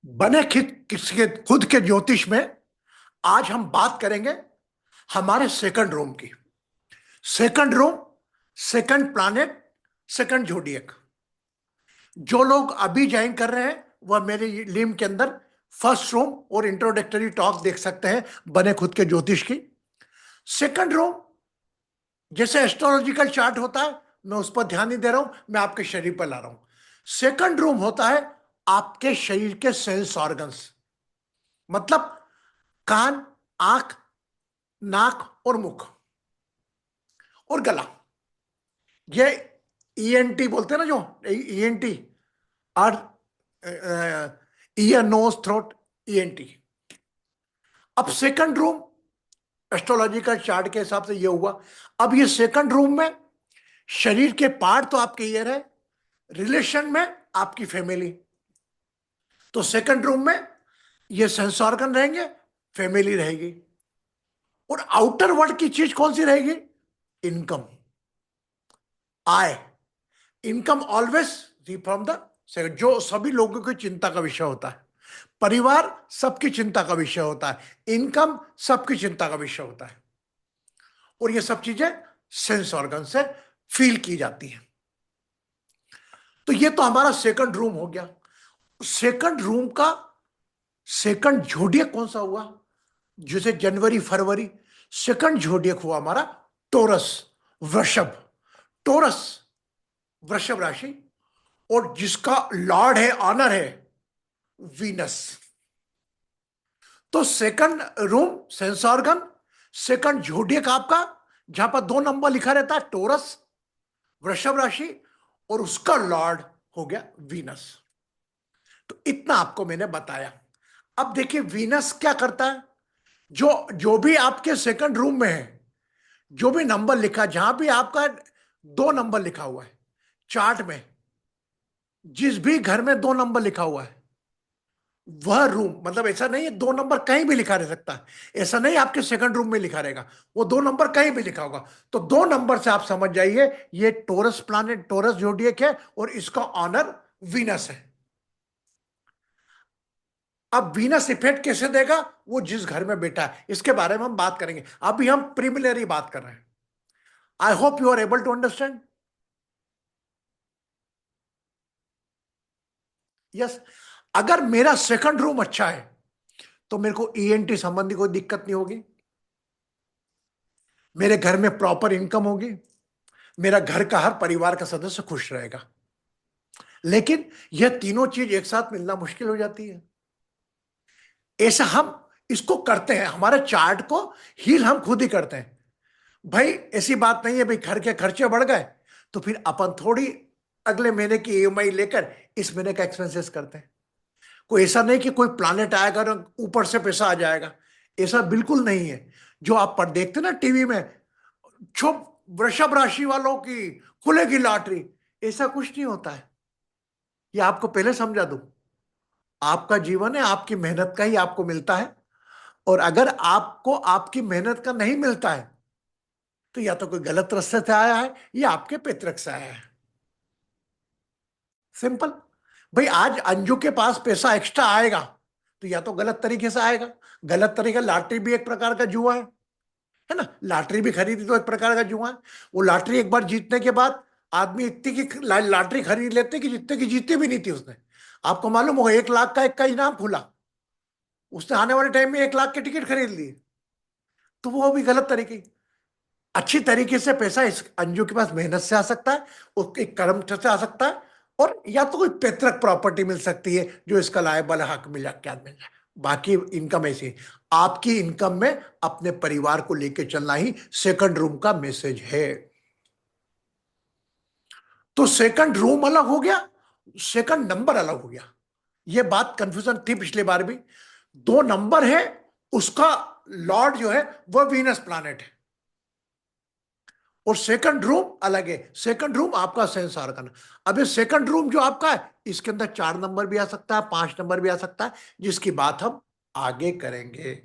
बने किसके खुद के ज्योतिष में आज हम बात करेंगे हमारे सेकंड रूम की। Second room, second planet, second zodiac. जो लोग अभी ज्वाइन कर रहे हैं वह मेरे लिंक के अंदर फर्स्ट रूम और इंट्रोडक्टरी टॉक देख सकते हैं बने खुद के ज्योतिष की। सेकंड रूम जैसे एस्ट्रोलॉजिकल चार्ट होता है, मैं उस पर ध्यान नहीं दे रहा हूं, मैं आपके शरीर पर ला रहा हूं। सेकंड रूम होता है आपके शरीर के सेंस ऑर्गन्स, मतलब कान, आंख, नाक और मुख और गला। ये ईएनटी बोलते हैं ना, जो ईएनटी और ईयर, नोज, थ्रोट, ईएनटी। अब सेकंड रूम एस्ट्रोलॉजिकल चार्ट के हिसाब से ये हुआ। अब ये सेकंड रूम में शरीर के पार्ट तो आपके ईयर है, रिलेशन में आपकी फैमिली। तो सेकंड रूम में ये सेंस ऑर्गन रहेंगे, फैमिली रहेगी। और आउटर वर्ल्ड की चीज कौन सी रहेगी? Income, I. Income always from the second, जो सभी लोगों की चिंता का विषय होता है। परिवार सबकी चिंता का विषय होता है, इनकम सबकी चिंता का विषय होता है। और ये सब चीजें सेंस ऑर्गन से फील की जाती हैं। तो ये तो हमारा सेकंड रूम हो गया। सेकंड रूम का सेकंड जोडियक कौन सा हुआ? जैसे जनवरी फरवरी, सेकंड जोडियक हुआ हमारा टोरस, वृषभ। टोरस वृषभ राशि, और जिसका लॉर्ड है, ऑनर है, वीनस। तो second room sense organ, second zodiac आपका, जहां पर 2 नंबर लिखा रहता है, टोरस, वृषभ राशि, और उसका लॉर्ड हो गया वीनस। तो इतना आपको मैंने बताया। अब देखिए वीनस क्या करता है। जो जो भी आपके सेकंड रूम में है, जो भी नंबर लिखा, जहां भी आपका 2 नंबर लिखा हुआ है चार्ट में, जिस भी घर में 2 नंबर लिखा हुआ है, वह रूम, मतलब ऐसा नहीं है 2 नंबर कहीं भी लिखा रह सकता है, ऐसा नहीं आपके सेकंड रूम में लिखा रहेगा, वो 2 नंबर कहीं भी लिखा होगा। तो 2 नंबर से आप समझ जाइए ये टोरस प्लैनेट, टोरस जोडियक है, और इसका ऑनर वीनस है। अब वीनस इफेक्ट कैसे देगा, वो जिस घर में बैठा है, इसके बारे में हम बात करेंगे। अभी हम प्रिलिमिनरी बात कर रहे हैं। I hope you are able to understand. Yes. अगर मेरा सेकंड रूम अच्छा है तो मेरे को ईएनटी संबंधी कोई दिक्कत नहीं होगी, मेरे घर में प्रॉपर इनकम होगी, मेरा घर का हर परिवार का सदस्य खुश रहेगा। लेकिन यह तीनों चीज एक साथ मिलना मुश्किल हो जाती है। ऐसा हम इसको करते हैं, हमारे चार्ट को हील हम खुद ही करते हैं। भाई ऐसी बात नहीं है भाई घर के खर्चे बढ़ गए तो फिर अपन थोड़ी अगले महीने की ईएमआई लेकर इस महीने का एक्सपेंसेस करते हैं। कोई ऐसा नहीं कि कोई प्लानेट आएगा और ऊपर से पैसा आ जाएगा, ऐसा बिल्कुल नहीं है। जो आप पर देखते ना टीवी में, छुप वृषभ राशि वालों की खुलेगी लॉटरी, ऐसा कुछ नहीं होता है। ये आपको पहले समझा दूं। आपका जीवन है, आपकी मेहनत का ही आपको मिलता है। और अगर आपको आपकी मेहनत का नहीं मिलता है तो या तो कोई गलत रास्ते से आया है या आपके पैतृक से आया है। सिंपल। भाई आज अंजू के पास पैसा एक्स्ट्रा आएगा तो या तो गलत तरीके से आएगा। गलत तरीका, लॉटरी भी एक प्रकार का जुआ है ना। लॉटरी भी खरीदी तो एक प्रकार का जुआ है। वो लॉटरी एक बार जीतने के बाद आदमी इतनी की लॉटरी खरीद लेते कि जितने की जीती भी नहीं थी उसने। आपको मालूम होगा 1 लाख का एक का इनाम खुला, उसने आने वाले टाइम में 1 लाख के टिकट खरीद लिए। तो वो भी गलत तरीके। अच्छी तरीके से पैसा इस अंजू के पास मेहनत से आ सकता है, उसके कर्म से आ सकता है, और या तो कोई पैतृक प्रॉपर्टी मिल सकती है जो इसका लायबल हक मिल क्या मिल जाए। बाकी इनकम ऐसी है। आपकी इनकम में अपने परिवार को लेकर चलना ही सेकंड रूम का मैसेज है। तो सेकंड रूम अलग हो गया, सेकंड नंबर अलग हो गया। यह बात कंफ्यूजन थी पिछले बार भी। 2 नंबर है, उसका लॉर्ड जो है वह वीनस प्लैनेट है, और सेकंड रूम अलग है। सेकंड रूम आपका सेंस ऑर्गन। अब ये सेकंड रूम जो आपका है, इसके अंदर 4 नंबर भी आ सकता है, 5 नंबर भी आ सकता है, जिसकी बात हम आगे करेंगे।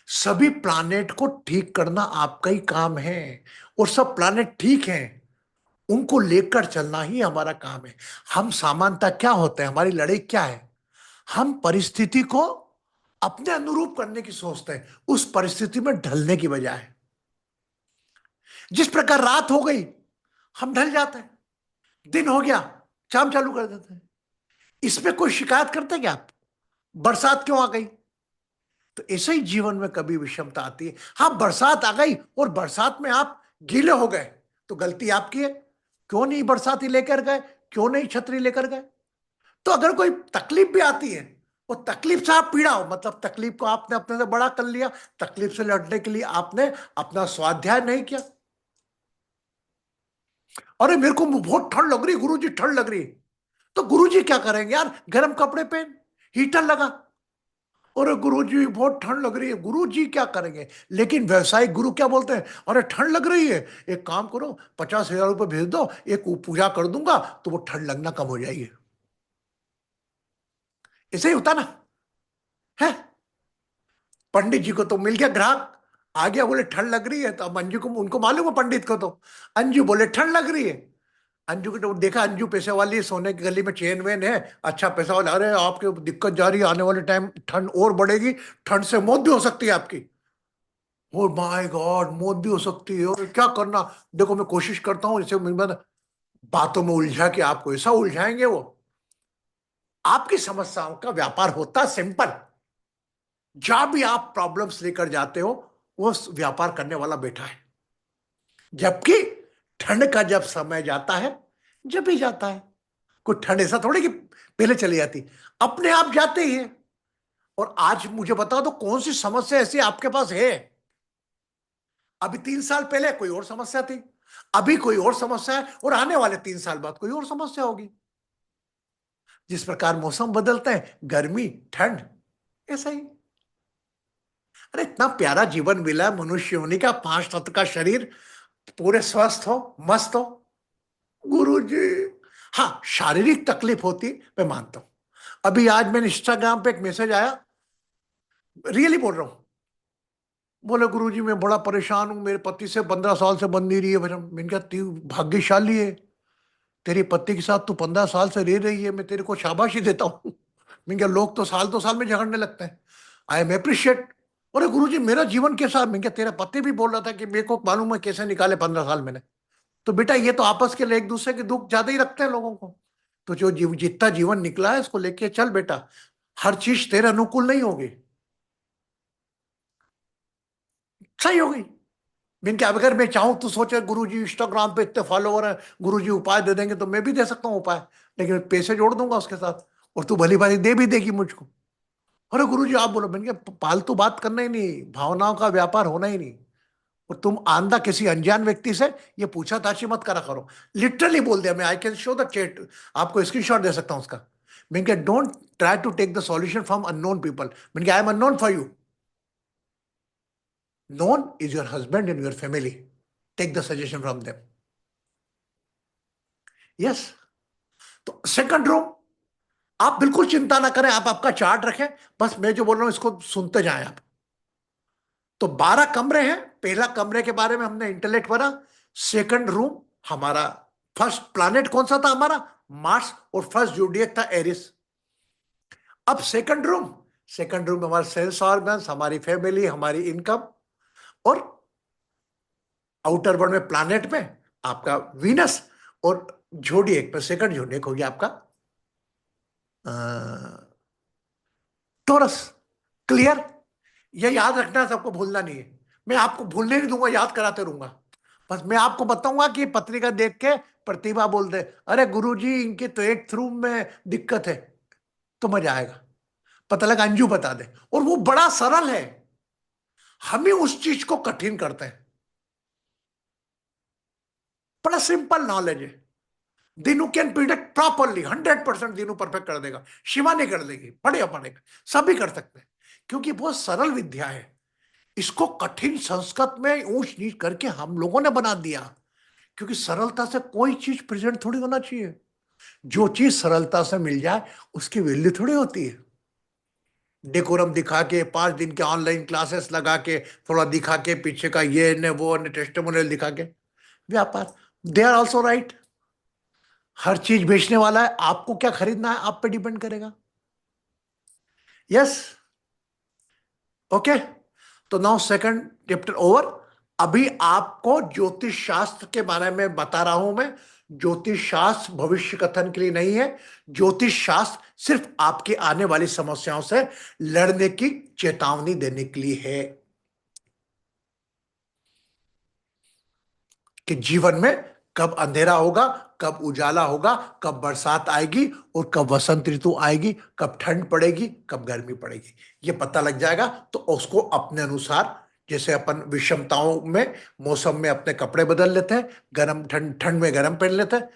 सभी प्लानेट को ठीक करना आपका ही काम है, और सब प्लानेट ठीक हैं, उनको लेकर चलना ही हमारा काम है। हम सामान्यतः क्या होते हैं, हमारी लड़ाई क्या है? हम परिस्थिति को अपने अनुरूप करने की सोचते हैं, उस परिस्थिति में ढलने की बजाय। जिस प्रकार रात हो गई हम ढल जाते हैं, दिन हो गया काम चालू कर देते हैं। इसमें कोई शिकायत करते हैं क्या आप? बरसात क्यों आ गई? तो ऐसे ही जीवन में कभी विषमता आती है। हाँ, बरसात आ गई और बरसात में आप गीले हो गए तो गलती आपकी है। क्यों नहीं बरसाती लेकर गए, क्यों नहीं छतरी लेकर गए? तो अगर कोई तकलीफ भी आती है, वो तकलीफ से आप पीड़ा हो, मतलब तकलीफ को आपने अपने से बड़ा कर लिया, तकलीफ से लड़ने के लिए आपने अपना स्वाध्याय नहीं किया। अरे मेरे को बहुत ठंड लग रही गुरुजी, ठंड लग रही है। तो गुरुजी क्या करेंगे यार? गर्म कपड़े पहन, हीटर लगा। अरे गुरुजी बहुत ठंड लग रही है, गुरुजी क्या करेंगे? लेकिन व्यवसायिक गुरु क्या बोलते हैं? अरे ठंड लग रही है, एक काम करो, 50,000 रुपये भेज दो, एक पूजा कर दूंगा तो वो ठंड लगना कम हो जाएगी। ऐसे ही होता ना है। पंडित जी को तो मिल गया ग्राहक, आ गया, बोले ठंड लग रही है। तो अब अंजू को, उनको मालूम है पंडित को, तो अंजू बोले ठंड लग रही है। अंजू को तो देखा, अंजू पैसे वाली है, सोने की गली में चेन वेन है, अच्छा पैसा वाला। अरे आपके दिक्कत जा रही है, आने वाले टाइम ठंड और बढ़ेगी, ठंड से मौत भी हो सकती है आपकी। ओ माय गॉड, मौत भी हो सकती है, और क्या करना? देखो मैं कोशिश करता हूँ इसे बातों में उलझा के आपको ऐसा उलझाएंगे वो। आपकी समस्याओं का व्यापार होता सिंपल। जहां भी आप प्रॉब्लम्स लेकर जाते हो, वो व्यापार करने वाला बैठा है। जबकि ठंड का जब समय जाता है, जब भी जाता है, कोई ठंड ऐसा थोड़ी कि पहले चली जाती, अपने आप जाते ही है। और आज मुझे बता दो कौन सी समस्या ऐसी आपके पास है? अभी 3 साल पहले कोई और समस्या थी, अभी कोई और समस्या है, और आने वाले 3 साल बाद कोई और समस्या होगी। जिस प्रकार मौसम बदलते हैं, गर्मी ठंड, ऐसा ही। अरे इतना प्यारा जीवन मिला है मनुष्य होने का, 5 तत्व का शरीर, पूरे स्वस्थ हो, मस्त हो। गुरु जी, हाँ शारीरिक तकलीफ होती, मैं मानता हूं। अभी आज मैंने इंस्टाग्राम पे एक मैसेज आया, रियली बोल रहा हूं। बोले गुरुजी मैं बड़ा परेशान हूँ, मेरे पति से 15 साल से बन नहीं रही है भजन। मैंने कहा तू भाग्यशाली है, तेरी पति के साथ तू 15 साल से रह रही है, मैं तेरे को शाबाशी देता हूँ। मैंने कहा लोग तो साल 2 साल में झगड़ने लगते हैं, आई एम अप्रिशिएट। अरे गुरुजी मेरा जीवन कैसा? मैंने कहा तेरा पति भी बोल रहा था कि मेरे को मालूम है कैसे निकाले 15 साल मैंने। तो बेटा ये तो आपस के लिए एक दूसरे के दुख ज्यादा ही रखते हैं लोगों को। तो जो जितना जीवन निकला है इसको लेके चल बेटा, हर चीज तेरे अनुकूल नहीं होगी, सही होगी। मैंने कहा अगर मैं चाहूं तो सोचे गुरुजी इंस्टाग्राम पे इतने फॉलोवर हैं, गुरुजी उपाय दे देंगे तो मैं भी दे सकता हूँ उपाय, लेकिन मैं पैसे जोड़ दूंगा उसके साथ, और तू भली भांति दे भी देगी मुझको। अरे गुरुजी आप बोलो। मैंने कहा फालतू बात करना ही नहीं, भावनाओं का व्यापार होना ही नहीं। और तुम आंधा किसी अनजान व्यक्ति से ये पूछा ताछी मत करा करो। लिटरली बोल दिया मैं, I can show the chat, आपको स्क्रीनशॉट दे सकता हूं उसका। मैंने कहा don't try to take the solution from unknown people. मैंने कहा I am unknown for you, known is your husband in your family, take the suggestion from them. Yes. तो सेकंड रूम, आप बिल्कुल चिंता ना करें, आप आपका चार्ट रखें, बस मैं जो बोल रहा हूं इसको सुनते जाएं आप। तो 12 कमरे हैं। पहला कमरे के बारे में हमने इंटेलेक्ट पढ़ा। सेकंड रूम हमारा, फर्स्ट प्लैनेट कौन सा था हमारा? मार्स, और फर्स्ट जोडिएक था एरिस। अब सेकंड रूम, सेकंड रूम में हमारे सेल्स ऑर्गन्स, हमारी फैमिली, हमारी इनकम, और आउटर वर्ल्ड में प्लैनेट में आपका वीनस, और जोडिएक में सेकंड जोडिएक हो गया आपका टोरस। क्लियर? ये याद रखना है, सबको भूलना नहीं है। मैं आपको भूलने नहीं दूंगा, याद कराते रहूंगा। बस मैं आपको बताऊंगा कि पत्रिका देख के प्रतिभा बोल दे अरे गुरुजी इनके तो एक थ्रू में दिक्कत है, तो मजा आएगा। पता लगा अंजू बता दे, और वो बड़ा सरल है, हम ही उस चीज को कठिन करते हैं। बड़ा सिंपल नॉलेज है। Dinu can predict properly, 100% Dinu perfect कर देगा, शिवानी कर देगी, बड़े अपने सभी कर सकते हैं, क्योंकि बहुत सरल विद्या है। इसको कठिन संस्कृत में ऊंच नीच करके हम लोगों ने बना दिया, क्योंकि सरलता से कोई चीज प्रेजेंट थोड़ी होना चाहिए। जो चीज सरलता से मिल जाए उसकी वैल्यू थोड़ी होती है। डेकोरम दिखा के 5 दिन के ऑनलाइन क्लासेस लगा के, थोड़ा दिखा के पीछे का ये ने वो ने टेस्टिमोनियल दिखा के व्यापार, दे आर ऑल्सो राइट। हर चीज बेचने वाला है, आपको क्या खरीदना है आप पे डिपेंड करेगा। Yes, okay. तो नाउ सेकंड चैप्टर ओवर। अभी आपको ज्योतिष शास्त्र के बारे में बता रहा हूं मैं। ज्योतिष शास्त्र भविष्य कथन के लिए नहीं है। ज्योतिष शास्त्र सिर्फ आपकी आने वाली समस्याओं से लड़ने की चेतावनी देने के लिए है कि जीवन में कब अंधेरा होगा, कब उजाला होगा, कब बरसात आएगी और कब वसंत ऋतु आएगी, कब ठंड पड़ेगी, कब गर्मी पड़ेगी, ये पता लग जाएगा। तो उसको अपने अनुसार, जैसे अपन विषमताओं में मौसम में अपने कपड़े बदल लेते हैं, गर्म ठंड ठंड में गर्म पहन लेते हैं,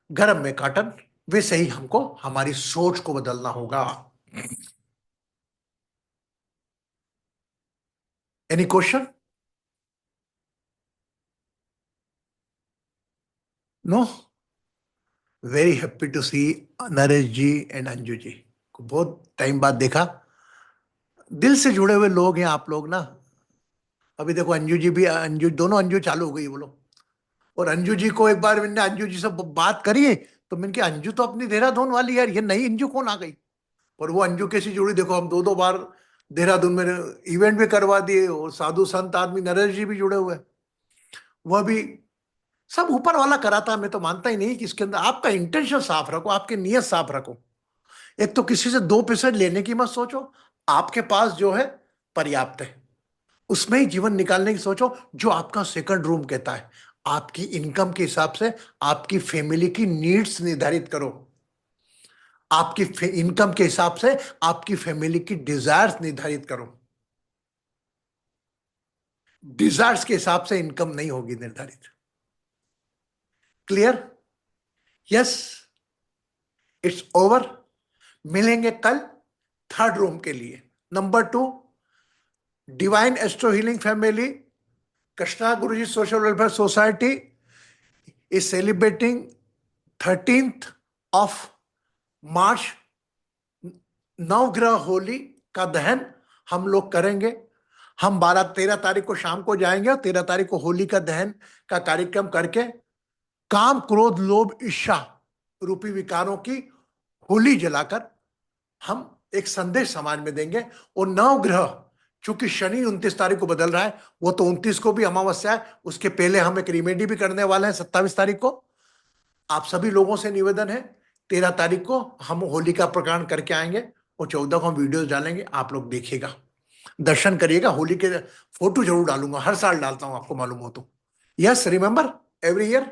गर्म में कॉटन, वैसे ही हमको हमारी सोच को बदलना होगा। Any question? No. Very happy to see Naresh ji and Anju ji को बहुत टाइम बाद देखा। दिल से जुड़े हुए लोग हैं आप लोग ना। अभी देखो अंजू जी भी, अंजू दोनों अंजू चालू हो गई बोलो। और अंजू जी को एक बार मैंने अंजू जी से बात करी है, तो मैंने कहा अंजू तो अपनी देहरादून वाली यार, ये नई अंजू कौन आ गई। और वो अंजू कैसी जुड़ी, देखो हम दो दो बार देहरादून में इवेंट भी करवा दिए, और साधु संत आदमी नरेश जी भी जुड़े हुए हैं। वह भी सब ऊपर वाला कराता, मैं तो मानता ही नहीं कि इसके अंदर आपका इंटेंशन साफ रखो, आपकी नीयत साफ रखो। एक तो किसी से दो पैसे लेने की मत सोचो, आपके पास जो है पर्याप्त है, उसमें ही जीवन निकालने की सोचो। जो आपका सेकंड रूम कहता है, आपकी इनकम के हिसाब से आपकी फैमिली की नीड्स निर्धारित करो। आपकी इनकम के हिसाब से आपकी फैमिली की डिजायर्स निर्धारित करो। डिजायर्स के हिसाब से इनकम नहीं होगी निर्धारित। क्लियर? Yes, it's over. मिलेंगे कल थर्ड रूम के लिए। Number 2, divine astro healing family Krishna Guruji social welfare society is celebrating 13th of March, नवग्रह होली का दहन हम लोग करेंगे। हम 12-13 तारीख को शाम को जाएंगे, और 13 तारीख को होली का दहन का कार्यक्रम करके काम क्रोध लोभ ईर्ष्या रूपी विकारों की होली जलाकर हम एक संदेश समाज में देंगे। और नवग्रह, चूंकि शनि 29 तारीख को बदल रहा है, वो तो 29 को भी अमावस्या है, उसके पहले हम एक रिमेडी भी करने वाले हैं 27 तारीख को। आप सभी लोगों से निवेदन है, 13 तारीख को हम होली का प्रकरण करके आएंगे, और 14 को हम वीडियोस डालेंगे, आप लोग देखिएगा, दर्शन करिएगा। होली के फोटो जरूर डालूंगा, हर साल डालता हूं आपको मालूम हो तो। यस, रिमेंबर एवरी ईयर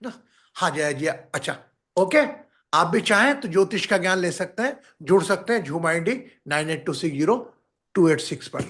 ना। हाँ जय जी, अच्छा, ओके। आप भी चाहें तो ज्योतिष का ज्ञान ले सकते हैं, जुड़ सकते हैं Zoom ID 98260286 पर।